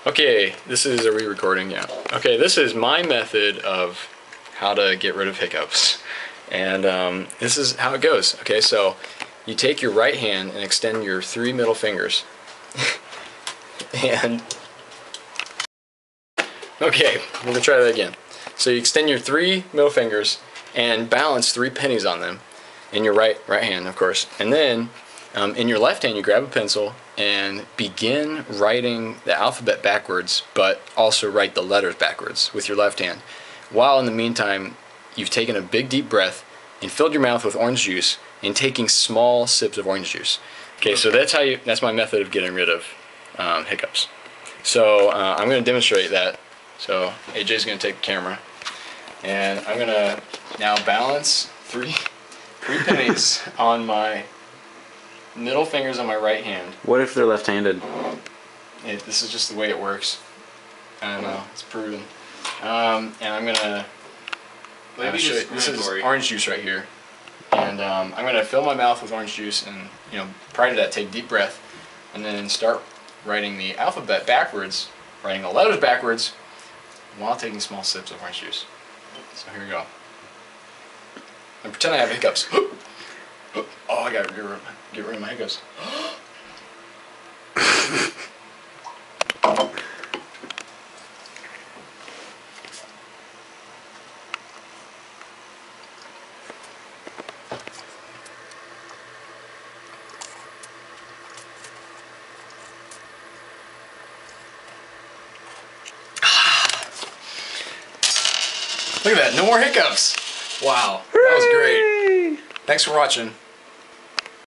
Okay, this is a re-recording, yeah. Okay, this is my method of how to get rid of hiccups. And this is how it goes. Okay, so you take your right hand and extend your 3 middle fingers. And, okay, we're gonna try that again. So you extend your 3 middle fingers and balance 3 pennies on them in your right hand, of course. And then in your left hand, you grab a pencil and begin writing the alphabet backwards, but also write the letters backwards with your left hand. While in the meantime, you've taken a big deep breath and filled your mouth with orange juice and taking small sips of orange juice. Okay, so that's my method of getting rid of hiccups. So I'm going to demonstrate that. So AJ's going to take the camera, and I'm going to now balance three pennies on my middle fingers on my right hand. What if they're left-handed? This is just the way it works. I don't know, it's proven. And I'm gonna show you. This is orange juice right here, and I'm gonna fill my mouth with orange juice, and prior to that, take a deep breath, and then start writing the alphabet backwards, writing the letters backwards, while taking small sips of orange juice. So here we go. And pretend I have hiccups. Oh, I gotta get rid of my hiccups. Look at that, no more hiccups. Wow, that was great. Thanks for watching.